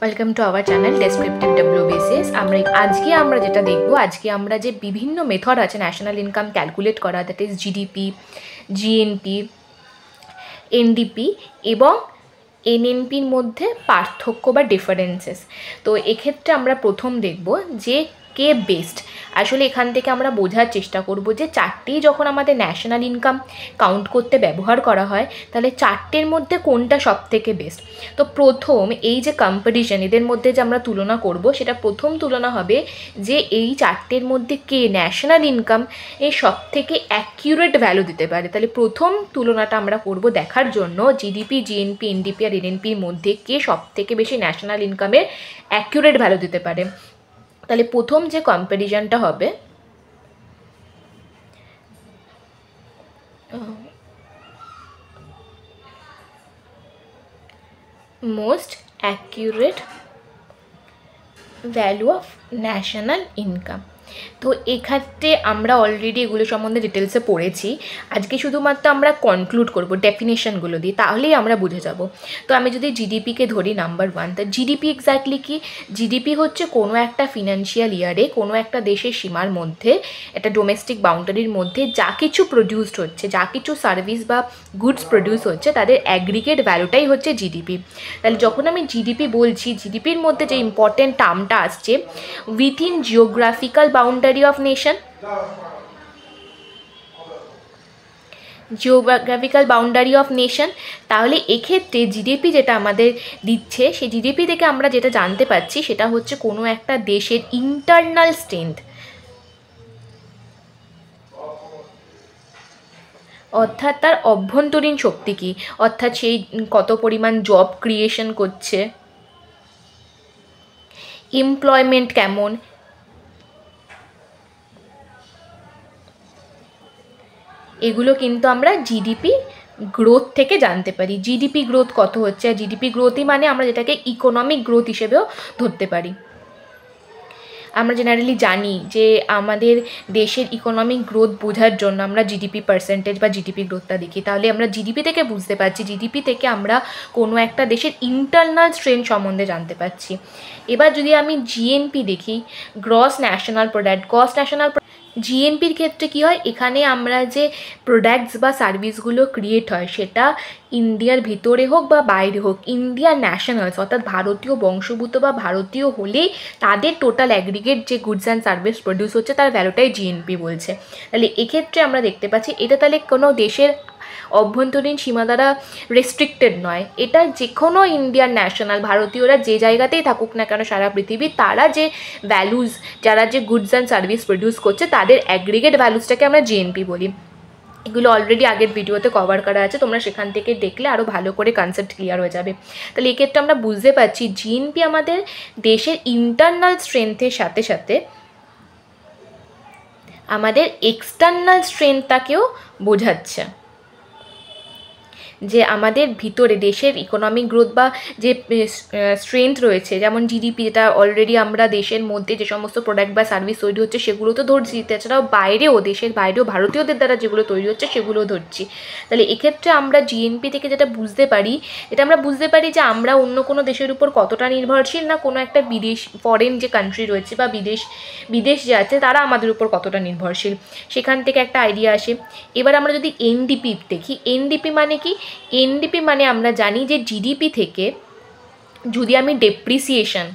Welcome to our channel descriptive WBCS. আজকে আমরা যেটা দেখবো, আজকে আমরা যে বিভিন্ন মেথড আছে ন্যাশনাল ইনকাম ক্যালকুলেট করা, that is GDP, GNP, NDP এবং এনএনপির মধ্যে পার্থক্য বা ডিফারেন্সেস। তো এক্ষেত্রে আমরা প্রথম দেখব যে কে বেস্ট। আসলে এখান থেকে আমরা বোঝার চেষ্টা করব যে চারটেই যখন আমাদের ন্যাশনাল ইনকাম কাউন্ট করতে ব্যবহার করা হয়, তাহলে চারটের মধ্যে কোনটা সব থেকে বেস্ট। তো প্রথম এই যে কম্পিটিশন, এদের মধ্যে যে আমরা তুলনা করব, সেটা প্রথম তুলনা হবে যে এই চারটের মধ্যে কে ন্যাশনাল ইনকাম এই সব থেকে অ্যাকিউরেট ভ্যালু দিতে পারে। তাহলে প্রথম তুলনাটা আমরা করব দেখার জন্য জিডিপি, জিএনপি, এনডিপি আর এনএনপির মধ্যে কে সব থেকে বেশি ন্যাশনাল ইনকামের অ্যাকিউরেট ভ্যালু দিতে পারে। তাহলে প্রথম যে কম্প্যারিজনটা হবে most accurate value of national income. তো এক্ষেত্রে আমরা অলরেডি এগুলো সম্বন্ধে ডিটেলসে পড়েছি। আজকে শুধুমাত্র আমরা কনক্লুড করব ডেফিনেশনগুলো দিয়ে, তাহলেই আমরা বুঝে যাব। তো আমি যদি জিডিপিকে ধরি নাম্বার 1, তা জিডিপি এক্স্যাক্টলি কি? জিডিপি হচ্ছে কোনো একটা ফিনান্সিয়াল ইয়ারে কোনো একটা দেশের সীমার মধ্যে, একটা ডোমেস্টিক বাউন্ডারির মধ্যে যা কিছু প্রডিউসড হচ্ছে, যা কিছু সার্ভিস বা গুডস প্রডিউস হচ্ছে, তাদের অ্যাগ্রিগেট ভ্যালুটাই হচ্ছে জিডিপি। তাহলে যখন আমি জিডিপি বলছি, জিডিপির মধ্যে যে ইম্পর্টেন্ট টার্মটা আসছে within geographical boundary of nation, geographical boundary of nation. তাহলে এক্ষেত্রে জিডিপি যেটা আমাদের দিচ্ছে, সেই জিডিপি থেকে আমরা যেটা জানতে পারছি সেটা হচ্ছে কোনো একটা দেশের ইন্টারনাল স্ট্রেংথ, অর্থাৎ তার অভ্যন্তরীণ শক্তি কী, অর্থাৎ সেই কত পরিমাণ জব ক্রিয়েশন করছে, এমপ্লয়মেন্ট কেমন, এগুলো কিন্তু আমরা জিডিপি গ্রোথ থেকে জানতে পারি। জিডিপি গ্রোথ কত হচ্ছে, আর জিডিপি গ্রোথই মানে আমরা যেটাকে ইকোনমিক গ্রোথ হিসেবেও ধরতে পারি। আমরা জেনারেলি জানি যে আমাদের দেশের ইকোনমিক গ্রোথ বোঝার জন্য আমরা জিডিপি পার্সেন্টেজ বা জিডিপি গ্রোথটা দেখি। তাহলে আমরা জিডিপি থেকে বুঝতে পারছি, জিডিপি থেকে আমরা কোনো একটা দেশের ইন্টারনাল স্ট্রেংথ সম্বন্ধে জানতে পারছি। এবার যদি আমি জিএনপি দেখি, গ্রস ন্যাশনাল প্রোডাক্ট, জিএনপির ক্ষেত্রে কী হয়, এখানে আমরা যে প্রোডাক্টস বা সার্ভিসগুলো ক্রিয়েট হয় সেটা ইন্ডিয়ার ভিতরে হোক বা বাইরে হোক, ইন্ডিয়ার ন্যাশনালস অর্থাৎ ভারতীয় বংশোদ্ভূত বা ভারতীয় হলেই তাদের টোটাল অ্যাগ্রিগেট যে গুডস অ্যান্ড সার্ভিস প্রডিউস হচ্ছে তার ভ্যালুটাই জিএনপি বলছে। তাহলে এক্ষেত্রে আমরা দেখতে পাচ্ছি এটা তাহলে কোনো দেশের অভ্যন্তরীণ সীমা দ্বারা রেস্ট্রিক্টেড নয়, এটা যে কোনো ইন্ডিয়ান ন্যাশনাল, ভারতীয়রা যে জায়গাতেই থাকুক না কেন সারা পৃথিবী, তারা যে ভ্যালুজ, যারা যে গুডস অ্যান্ড সার্ভিস প্রডিউস করছে তাদের অ্যাগ্রিগেট ভ্যালুজটাকে আমরা জিএনপি বলি। এগুলো অলরেডি আগের ভিডিওতে কভার করা আছে, তোমরা সেখান থেকে দেখলে আরও ভালো করে কনসেপ্ট ক্লিয়ার হয়ে যাবে। তাহলে এক্ষেত্রে আমরা বুঝতে পারছি জিএনপি আমাদের দেশের ইন্টারনাল স্ট্রেংথের সাথে সাথে আমাদের এক্সটার্নাল স্ট্রেংথটাকেও বোঝাচ্ছে, যে আমাদের ভিতরে দেশের ইকোনমিক গ্রোথ বা যে স্ট্রেংথ রয়েছে, যেমন জিডিপি, যেটা অলরেডি আমরা দেশের মধ্যে যে সমস্ত প্রোডাক্ট বা সার্ভিস তৈরি হচ্ছে সেগুলো তো ধরছি, তাছাড়াও বাইরেও, দেশের বাইরেও ভারতীয়দের দ্বারা যেগুলো তৈরি হচ্ছে সেগুলোও ধরছি। তাহলে এক্ষেত্রে আমরা জিএনপি থেকে যেটা বুঝতে পারি, যে আমরা অন্য কোনো দেশের উপর কতটা নির্ভরশীল, না কোনো একটা বিদেশ, ফরেন যে কান্ট্রি রয়েছে বা বিদেশ যে আছে তারা আমাদের উপর কতটা নির্ভরশীল, সেখান থেকে একটা আইডিয়া আসে। এবার আমরা যদি এনডিপি দেখি, এনডিপি মানে কি? এনডিপি মানে আমরা জানি যে জিডিপি থেকে যদি আমি ডেপ্রিসিয়েশন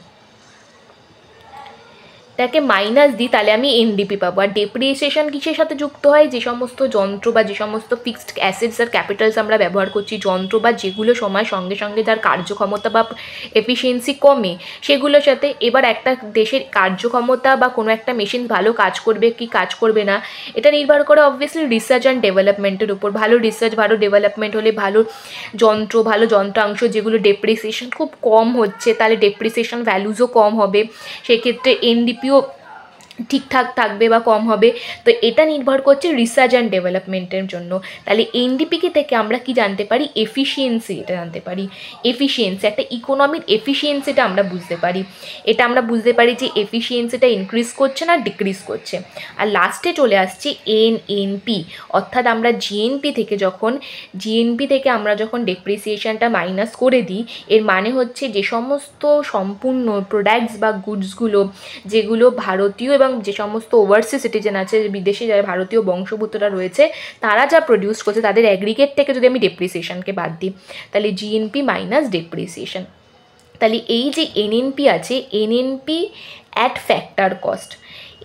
তাকে মাইনাস দিই তাহলে আমি এনডিপি পাবো। আর ডেপ্রিসিয়েশন কিসের সাথে যুক্ত হয়? যে সমস্ত যন্ত্র বা যে সমস্ত ফিক্সড অ্যাসেটস আর ক্যাপিটালস আমরা ব্যবহার করছি, যন্ত্র বা যেগুলো সময়ের সঙ্গে সঙ্গে যার কার্যক্ষমতা বা এফিসিয়েন্সি কমে সেগুলোর সাথে। এবার একটা দেশের কার্যক্ষমতা বা কোনো একটা মেশিন ভালো কাজ করবে কি কাজ করবে না, এটা নির্ভর করে অবভিয়াসলি রিসার্চ অ্যান্ড ডেভেলপমেন্টের উপর। ভালো রিসার্চ, ভালো ডেভেলপমেন্ট হলে, ভালো যন্ত্রাংশ যেগুলো ডেপ্রিসিয়েশন খুব কম হচ্ছে, তাহলে ডেপ্রিসিয়েশন ভ্যালুজও কম হবে, সেক্ষেত্রে এনডিপিও ঠিকঠাক থাকবে বা কম হবে। তো এটা নির্ভর করছে রিসার্চ অ্যান্ড ডেভেলপমেন্টের জন্য। তাহলে এনডিপিকে থেকে আমরা কি জানতে পারি? এফিসিয়েন্সি, এটা জানতে পারি। এফিসিয়েন্সি, একটা ইকোনমির এফিসিয়েন্সিটা আমরা বুঝতে পারি। এটা আমরা বুঝতে পারি যে এফিসিয়েন্সিটা ইনক্রিজ করছে না ডিক্রিজ করছে। আর লাস্টে চলে আসছে এনএনপি, অর্থাৎ আমরা জিএনপি থেকে আমরা যখন ডেপ্রিসিয়েশনটা মাইনাস করে দিই, এর মানে হচ্ছে যে সমস্ত সম্পূর্ণ প্রোডাক্টস বা গুডসগুলো যেগুলো ভারতীয় এবং যে সমস্ত ওভারসিজ সিটিজেন আছে, বিদেশে যারা ভারতীয় বংশোদ্ভূতরা রয়েছে, তারা যা প্রডিউস করছে তাদের অ্যাগ্রিগেট থেকে যদি আমি ডেপ্রিসিয়েশনকে বাদ দিই, তাহলে জিএনপি মাইনাস ডেপ্রিসিয়েশন। তাহলে এই যে এনএনপি আছে, এনএনপি অ্যাট ফ্যাক্টর কস্ট,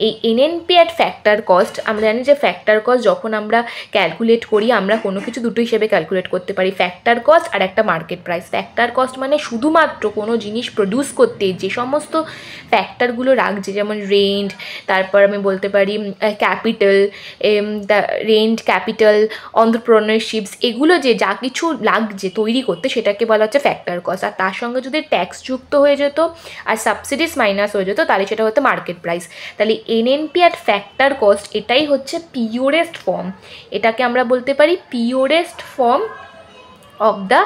এই এনএনপি অ্যাট ফ্যাক্টর কস্ট, আমরা জানি যে ফ্যাক্টর কস্ট যখন আমরা ক্যালকুলেট করি, আমরা কোনো কিছু দুটো হিসেবে ক্যালকুলেট করতে পারি, ফ্যাক্টর কস্ট আর একটা মার্কেট প্রাইস। ফ্যাক্টর কস্ট মানে শুধুমাত্র কোনো জিনিস প্রডিউস করতে যে সমস্ত ফ্যাক্টরগুলো রাখছে, যেমন রেন্ট, তারপর আমি বলতে পারি ক্যাপিটাল, রেন্ট, ক্যাপিটাল, অন্টারপ্রেনারশিপস, এগুলো যে যা কিছু লাগছে তৈরি করতে, সেটাকে বলা হচ্ছে ফ্যাক্টর কস্ট। আর তার সঙ্গে যদি ট্যাক্স যুক্ত হয়ে যেত আর সাবসিডিস মাইনাস হয়ে যেত, তাহলে সেটা হতো মার্কেট প্রাইস। তাহলে এনএনপি অ্যাট ফ্যাক্টর কস্ট, এটাই হচ্ছে পিওরেস্ট ফর্ম, এটাকে আমরা বলতে পারি purest form of the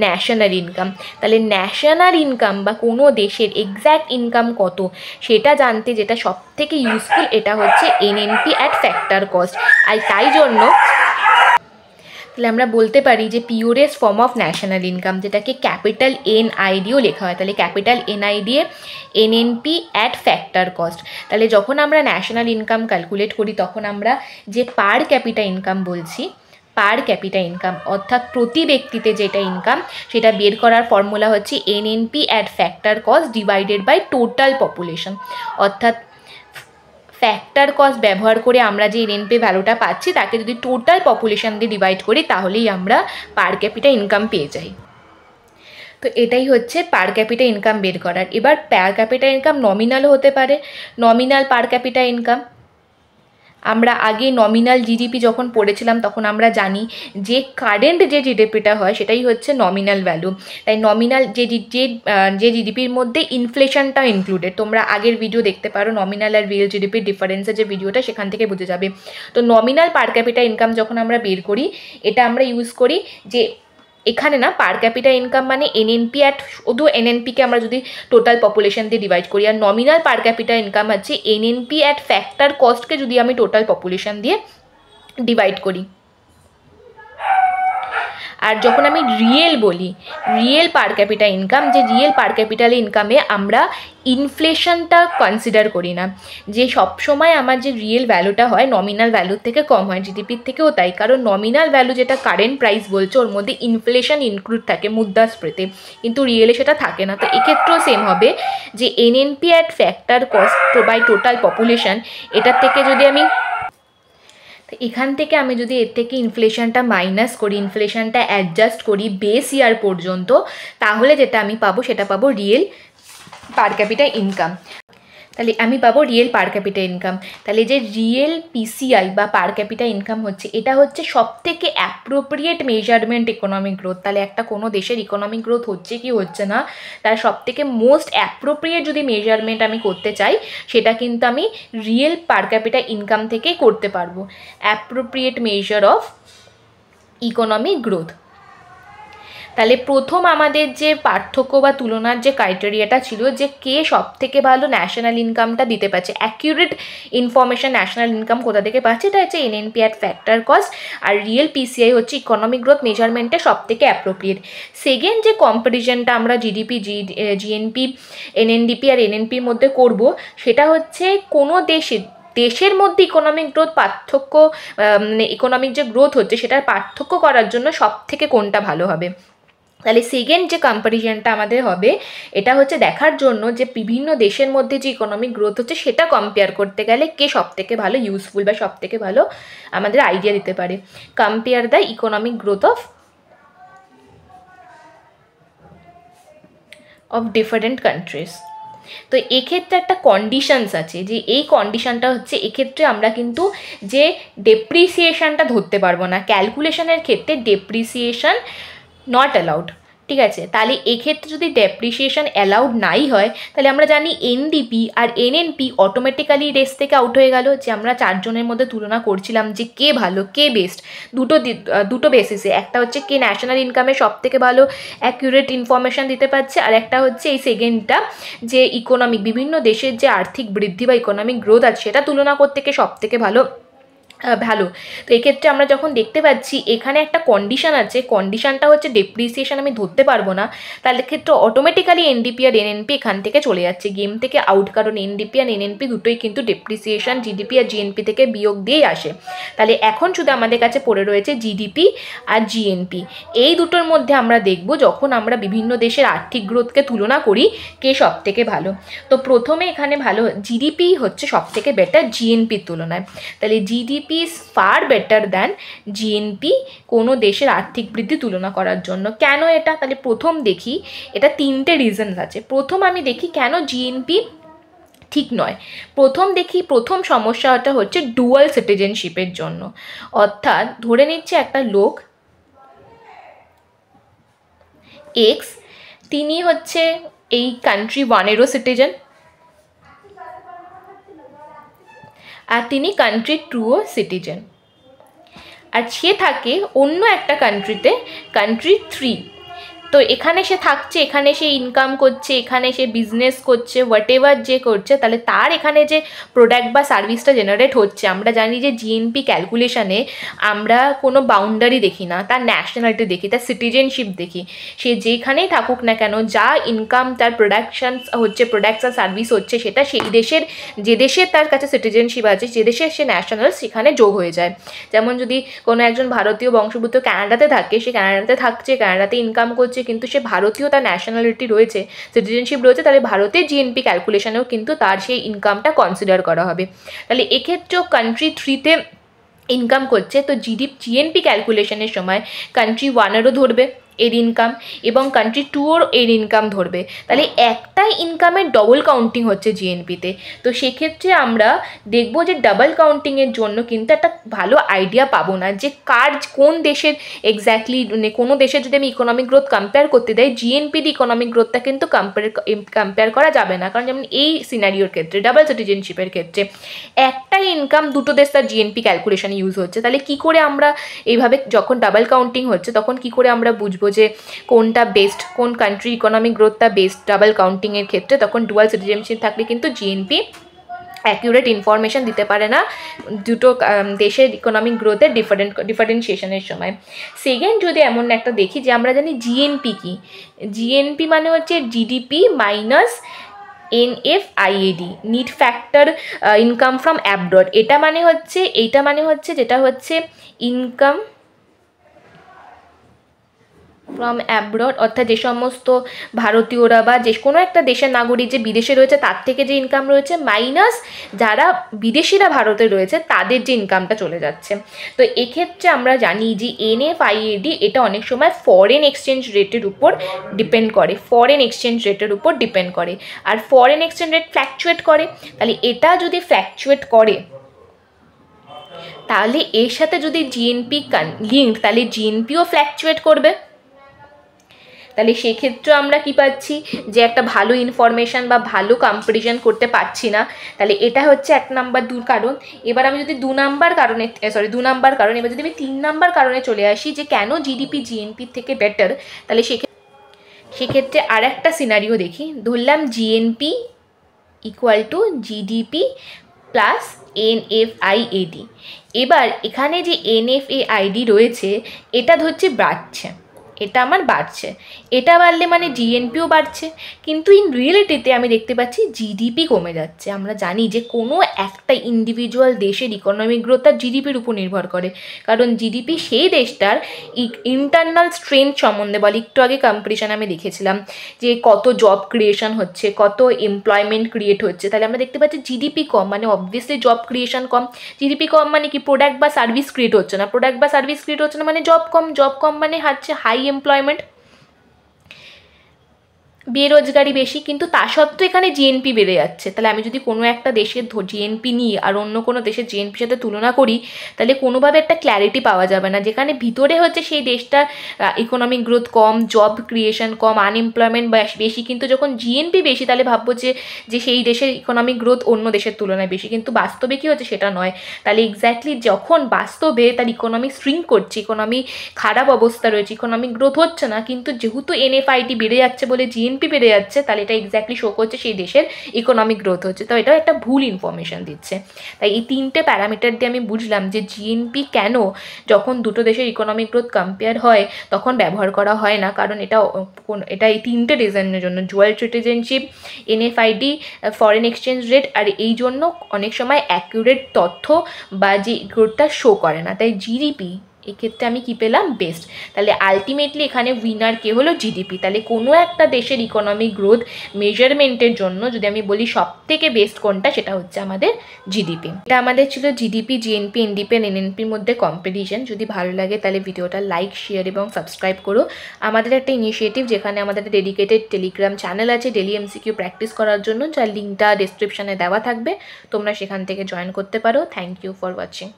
national income. তাহলে ন্যাশনাল ইনকাম বা কোনো দেশের এক্স্যাক্ট ইনকাম কত সেটা জানতে যেটা সব থেকে ইউজফুল, এটা হচ্ছে এনএনপি অ্যাট ফ্যাক্টর কস্ট। আর তাই জন্য তাহলে আমরা বলতে পারি যে purest form of national income, যেটাকে ক্যাপিটাল এনআইডিও লেখা হয়, তাহলে capital NID NNP at factor cost. তাহলে যখন আমরা ন্যাশনাল ইনকাম ক্যালকুলেট করি, তখন আমরা যে পার ক্যাপিটা ইনকাম বলছি, পার ক্যাপিটা ইনকাম অর্থাৎ প্রতি ব্যক্তিতে যেটা ইনকাম, সেটা বের করার ফর্মুলা হচ্ছে NNP at factor cost divided by total population. অর্থাৎ ফ্যাক্টর কস্ট ব্যবহার করে আমরা যে এনএনপি ভ্যালুটা পাচ্ছি, তাকে যদি টোটাল পপুলেশন দিয়ে ডিভাইড করি, তাহলেই আমরা পার ক্যাপিটা ইনকাম পেয়ে যাই। তো এটাই হচ্ছে পার ক্যাপিটা ইনকাম বের করার। এবার পার ক্যাপিটা ইনকাম নমিনালও হতে পারে, নমিনাল পার ক্যাপিটা ইনকাম। আমরা আগে নমিনাল জিডিপি যখন পড়েছিলাম, তখন আমরা জানি যে কারেন্ট যে জিডিপিটা হয় সেটাই হচ্ছে নমিনাল ভ্যালু। তাই নমিনাল যে জিডিপির মধ্যে ইনফ্লেশনটা ইনক্লুডেড, তোমরা আগের ভিডিও দেখতে পারো, নমিনাল আর রিয়েল জিডিপির ডিফারেন্সের যে ভিডিওটা, সেখান থেকে বুঝে যাবে। তো নমিনাল পার ক্যাপিটা ইনকাম যখন আমরা বের করি, এটা আমরা ইউজ করি যে এখানে না পার ক্যাপিটা ইনকাম মানে এনএনপি অ্যাট, শুধু এনএনপিকে আমরা যদি টোটাল পপুলেশন দিয়ে ডিভাইড করি, আর নমিনাল পার ক্যাপিটা ইনকাম হচ্ছে এনএনপি অ্যাট ফ্যাক্টর কস্টকে যদি আমি টোটাল পপুলেশন দিয়ে ডিভাইড করি। আর যখন আমি রিয়েল বলি, রিয়েল পার ক্যাপিটা ইনকাম, যে রিয়েল পার ক্যাপিটাল ইনকামে আমরা ইনফ্লেশনটা কনসিডার করি না, যে সবসময় আমার যে রিয়েল ভ্যালুটা হয় নমিনাল ভ্যালুর থেকে কম হয়, জিডিপির থেকেও তাই, কারণ নমিনাল ভ্যালু যেটা কারেন্ট প্রাইস বলছে, ওর মধ্যে ইনফ্লেশন ইনক্লুড থাকে মুদ্রাস্ফীতিতে, কিন্তু রিয়েলে সেটা থাকে না। তো এক্ষেত্রেও সেম হবে যে NNP at factor cost by total population, এটার থেকে যদি আমি, তো এখান থেকে আমি যদি এর থেকে ইনফ্লেশনটা মাইনাস করি, ইনফ্লেশনটা অ্যাডজাস্ট করি বেস ইয়ার পর্যন্ত, তাহলে যেটা আমি পাবো সেটা পাবো রিয়েল পার ক্যাপিটা ইনকাম। তাহলে আমি পাবো রিয়েল পার ক্যাপিটা ইনকাম। তাহলে যে রিয়েল পিসিআই বা পার ক্যাপিটা ইনকাম হচ্ছে, এটা হচ্ছে সবথেকে অ্যাপ্রোপ্রিয়েট মেজারমেন্ট ইকোনমিক গ্রোথ। তাহলে একটা কোনো দেশের ইকোনমিক গ্রোথ হচ্ছে কি হচ্ছে না, তার সবথেকে মোস্ট অ্যাপ্রোপ্রিয়েট যদি মেজারমেন্ট আমি করতে চাই, সেটা কিন্তু আমি রিয়েল পার ক্যাপিটা ইনকাম থেকেই করতে পারবো। Appropriate measure of economic growth. তাহলে প্রথম আমাদের যে পার্থক্য বা তুলনার যে ক্রাইটেরিয়াটা ছিল, যে কে সব থেকে ভালো ন্যাশনাল ইনকামটা দিতে পারছে, অ্যাকিউরেট ইনফরমেশন ন্যাশনাল ইনকাম কোথা থেকে পাচ্ছে, এটা হচ্ছে এনএনপি অ্যাট ফ্যাক্টর কস্ট, আর রিয়েল পিসিআই হচ্ছে ইকোনমিক গ্রোথ মেজারমেন্টে সব থেকে অ্যাপ্রোপ্রিয়েট। সেকেন্ড যে কম্পারিজনটা আমরা জিডিপি, জিএনপি, এনএনডিপি আর এনএনপির মধ্যে করব, সেটা হচ্ছে কোনো দেশের মধ্যে ইকোনমিক গ্রোথ পার্থক্য, মানে ইকোনমিক যে গ্রোথ হচ্ছে সেটার পার্থক্য করার জন্য সব থেকে কোনটা ভালো হবে। তাহলে সেকেন্ড যে কম্পারিজনটা আমাদের হবে, এটা হচ্ছে দেখার জন্য যে বিভিন্ন দেশের মধ্যে যে ইকোনমিক গ্রোথ হচ্ছে সেটা কম্পেয়ার করতে গেলে কে সব থেকে ভালো ইউজফুল বা সব থেকে ভালো আমাদের আইডিয়া দিতে পারে। Compare the economic growth of different countries. তো এক্ষেত্রে একটা কন্ডিশনস আছে, যে এই কন্ডিশনটা হচ্ছে এক্ষেত্রে আমরা কিন্তু যে ডেপ্রিসিয়েশনটা ধরতে পারবো না, ক্যালকুলেশনের ক্ষেত্রে ডেপ্রিসিয়েশন নট অ্যালাউড। ঠিক আছে, তাহলে এক্ষেত্রে যদি ডেপ্রিসিয়েশন অ্যালাউড নাই হয় তাহলে আমরা জানি এনডিপি আর এনএনপি অটোমেটিক্যালি রেস থেকে আউট হয়ে গেল। যে আমরা চারজনের মধ্যে তুলনা করছিলাম যে কে ভালো কে বেস্ট, দুটো বেসিসে, একটা হচ্ছে কে ন্যাশনাল ইনকামে সব থেকে ভালো অ্যাকিউরেট ইনফরমেশান দিতে পারছে, আর একটা হচ্ছে এই সেকেন্ডটা যে ইকোনমিক বিভিন্ন দেশের যে আর্থিক বৃদ্ধি বা ইকোনমিক গ্রোথ আছে সেটা তুলনা করতে কে সব থেকে ভালো। তো এক্ষেত্রে আমরা যখন দেখতে পাচ্ছি এখানে একটা কন্ডিশন আছে, কন্ডিশনটা হচ্ছে ডেপ্রিসিয়েশন আমি ধরতে পারবো না, তাহলে ক্ষেত্রে অটোমেটিক্যালি এনডিপি আর এনএনপি এখান থেকে চলে যাচ্ছে, গেম থেকে আউট, কারণ এনডিপি আর এনএনপি দুটোই কিন্তু ডেপ্রিসিয়েশন জিডিপি আর জিএনপি থেকে বিয়োগ দিয়েই আসে। তাহলে এখন শুধু আমাদের কাছে পড়ে রয়েছে জিডিপি আর জিএনপি। এই দুটোর মধ্যে আমরা দেখব যখন আমরা বিভিন্ন দেশের আর্থিক গ্রোথকে তুলনা করি কে সব থেকে ভালো। তো প্রথমে এখানে ভালো জিডিপি হচ্ছে সব থেকে বেটার জিএনপির তুলনায়, তাহলে GDP is far better than GNP কোনো দেশের আর্থিক বৃদ্ধি তুলনা করার জন্য। কেন এটা? তাহলে প্রথম দেখি, এটা তিনটে রিজনস আছে। প্রথম আমি দেখি কেন জিএনপি ঠিক নয়। প্রথম সমস্যাটা হচ্ছে ডুয়াল সিটিজেনশিপের জন্য। অর্থাৎ ধরে নিচ্ছে একটা লোক এক্স, তিনি হচ্ছে এই কান্ট্রি ওয়ানেরও সিটিজেন আর তিনি কান্ট্রি টুও সিটিজেন, আর সে থাকে অন্য একটা কান্ট্রিতে, কান্ট্রি 3। তো এখানে সে থাকছে, এখানে সে ইনকাম করছে, এখানে সে বিজনেস করছে, হোয়াট এভার যে করছে, তাহলে তার এখানে যে প্রোডাক্ট বা সার্ভিসটা জেনারেট হচ্ছে, আমরা জানি যে জিএনপি ক্যালকুলেশনে আমরা কোনো বাউন্ডারি দেখি না, তার ন্যাশনালিটি দেখি, তার সিটিজেনশিপ দেখি। সে যেখানেই থাকুক না কেন, যা ইনকাম তার প্রোডাক্টস আর সার্ভিস হচ্ছে, সেটা সেই দেশের, যে দেশের তার কাছে সিটিজেনশিপ আছে, যে দেশের সে ন্যাশনাল, সেখানে যোগ হয়ে যায়। যেমন যদি কোনো একজন ভারতীয় বংশোদ্ভূত ক্যানাডাতে থাকে, সে ক্যানাডাতে থাকছে, ক্যানাডাতে ইনকাম করছে, কিন্তু সে ভারতীয়, তার ন্যাশনালিটি রয়েছে, সিটিজেনশিপ রয়েছে, তাহলে ভারতের জিএনপি ক্যালকুলেশনেও কিন্তু তার সেই ইনকামটা কনসিডার করা হবে। তাহলে এক্ষেত্রেও কান্ট্রি 3তে ইনকাম করছে, তো জিএনপি ক্যালকুলেশনের সময় কান্ট্রি 1-এরও ধরবে এর ইনকাম এবং কান্ট্রি 2-ওর এর ইনকাম ধরবে। তাহলে একটাই ইনকামের ডবল কাউন্টিং হচ্ছে জিএনপিতে। তো সেক্ষেত্রে আমরা দেখব যে ডাবল কাউন্টিংয়ের জন্য কিন্তু একটা ভালো আইডিয়া পাবো না যে কোন দেশের এক্স্যাক্টলি, মানে কোনো দেশের যদি আমি ইকোনমিক গ্রোথ কম্পেয়ার করতে দেয়, জিএনপি দি ইকোনমিক গ্রোথটা কিন্তু কম্পেয়ার করা যাবে না। কারণ যেমন এই সিনারিওর ক্ষেত্রে, ডাবল সিটিজেনশিপের ক্ষেত্রে একটাই ইনকাম দুটো দেশ তার জিএনপি ক্যালকুলেশনে ইউজ হচ্ছে। তাহলে কী করে আমরা এইভাবে যখন ডাবল কাউন্টিং হচ্ছে তখন কী করে আমরা বুঝবো যে কোনটা বেস্ট, কোন কান্ট্রি ইকোনমিক গ্রোথটা বেস্ট ডাবল কাউন্টিংয়ের ক্ষেত্রে? তখন ডুয়াল সিটিজেনশিপ থাকলে কিন্তু জিএনপি অ্যাকিউরেট ইনফরমেশান দিতে পারে না দুটো দেশের ইকোনমিক গ্রোথের ডিফারেন্সিয়েশনের সময়। সেকেন্ড যদি এমন একটা দেখি যে আমরা জানি জিএনপি কি, জিএনপি মানে হচ্ছে GDP minus NFIAD, net factor income from abroad. এইটা মানে হচ্ছে যেটা হচ্ছে ইনকাম ফ্রম অ্যাব্রড, অর্থাৎ যে সমস্ত ভারতীয়রা বা যে কোনো একটা দেশের নাগরিক যে বিদেশে রয়েছে তার থেকে যে ইনকাম রয়েছে, মাইনাস যারা বিদেশিরা ভারতে রয়েছে তাদের যে ইনকামটা চলে যাচ্ছে। তো এক্ষেত্রে আমরা জানি যে এনএফআইএডি এটা অনেক সময় ফরেন এক্সচেঞ্জ রেটের উপর ডিপেন্ড করে, আর ফরেন এক্সচেঞ্জ রেট ফ্ল্যাকচুয়েট করে। তাহলে এটা যদি ফ্ল্যাকচুয়েট করে, তাহলে এর সাথে যদি জিএনপি লিঙ্কড, তাহলে জিএনপিও ফ্ল্যাকচুয়েট করবে। তাহলে সেক্ষেত্রে আমরা কি পাচ্ছি যে একটা ভালো ইনফরমেশান বা ভালো কম্পারিজন করতে পারছি না। তাহলে এটা হচ্ছে 1 নাম্বার কারণ। এবার আমি যদি 2 নাম্বার কারণ, এবার যদি আমি 3 নাম্বার কারণে চলে আসি যে কেন জিডিপি জিএনপির থেকে বেটার, তাহলে সেক্ষেত্রে আর একটা সিনারিও দেখি। ধরলাম GNP equal to GDP plus NFIAD. এবার এখানে যে এনএফআইডি রয়েছে এটা ধরছি বাড়ছে, এটা আমার বাড়ছে, এটা বাড়লে মানে জিএনপিও বাড়ছে, কিন্তু ইন রিয়েলিটিতে আমি দেখতে পাচ্ছি জিডিপি কমে যাচ্ছে। আমরা জানি যে কোনো একটা ইন্ডিভিজুয়াল দেশের ইকোনমিক গ্রোথ তার জিডিপির উপর নির্ভর করে, কারণ জিডিপি সেই দেশটার ইন্টারনাল স্ট্রেংথ সম্বন্ধে বলে। একটু আগে কম্পারিশন আমি দেখেছিলাম যে কত জব ক্রিয়েশন হচ্ছে, কত এমপ্লয়মেন্ট ক্রিয়েট হচ্ছে। তাহলে আমরা দেখতে পাচ্ছি জিডিপি কম মানে অবভিয়াসলি জব ক্রিয়েশন কম। জিডিপি কম মানে কি, প্রোডাক্ট বা সার্ভিস ক্রিয়েট হচ্ছে না, মানে জব কম মানে হচ্ছে হাই এমপ্লয়মেন্ট। বেরোজগারি বেশি, কিন্তু তা সত্ত্বেও এখানে জিএনপি বেড়ে যাচ্ছে। তাহলে আমি যদি কোনো একটা দেশের জিএনপি নিই আর অন্য কোনো দেশের জিএনপির সাথে তুলনা করি, তাহলে কোনোভাবে একটা ক্ল্যারিটি পাওয়া যাবে না। যেখানে ভিতরে হচ্ছে সেই দেশটার ইকোনমিক গ্রোথ কম, জব ক্রিয়েশন কম, আনএমপ্লয়মেন্ট বেশি, কিন্তু যখন জিএনপি বেশি তাহলে ভাববো যে সেই দেশের ইকোনমিক গ্রোথ অন্য দেশের তুলনায় বেশি, কিন্তু বাস্তবে কী হচ্ছে সেটা নয়। তাহলে এক্স্যাক্টলি যখন বাস্তবে তার ইকোনমি শ্রিঙ্ক করছে, ইকোনমি খারাপ অবস্থা রয়েছে, ইকোনমিক গ্রোথ হচ্ছে না, কিন্তু যেহেতু এনএফআইটি বেড়ে যাচ্ছে বলে জিএনপি বেড়ে যাচ্ছে, তাহলে এটা এক্স্যাক্টলি শো করছে সেই দেশের ইকোনমিক গ্রোথ হচ্ছে। তো এটাও একটা ভুল ইনফরমেশন দিচ্ছে। তাই এই তিনটে প্যারামিটার দিয়ে আমি বুঝলাম যে জিএনপি কেন যখন দুটো দেশের ইকোনমিক গ্রোথ কম্পেয়ার হয় তখন ব্যবহার করা হয় না, কারণ এটা এই তিনটে রিজনের জন্য, dual citizenship, NFID, foreign exchange rate, আর এই জন্য অনেক সময় অ্যাকিউরেট তথ্য বা যে গ্রোথটা শো করে না। তাই জিডিপি এক্ষেত্রে আমি কী পেলাম? বেস্ট। তাহলে আলটিমেটলি এখানে উইনার কে হলো? জিডিপি। তাহলে কোনো একটা দেশের ইকোনমিক গ্রোথ মেজারমেন্টের জন্য যদি আমি বলি সব থেকে বেস্ট কোনটা, সেটা হচ্ছে আমাদের জিডিপি। এটা আমাদের ছিল জিডিপি, জিএনপি, এনডিপি আর এনএনপির মধ্যে কম্পিটিশন। যদি ভালো লাগে তাহলে ভিডিওটা লাইক, শেয়ার এবং সাবস্ক্রাইব করো। আমাদের একটা ইনিশিয়েটিভ, যেখানে আমাদের ডেডিকেটেড টেলিগ্রাম চ্যানেল আছে ডেলি এমসিকিউ প্র্যাকটিস করার জন্য, যার লিঙ্কটা ডেসক্রিপশানে দেওয়া থাকবে, তোমরা সেখান থেকে জয়েন করতে পারো। Thank you for watching.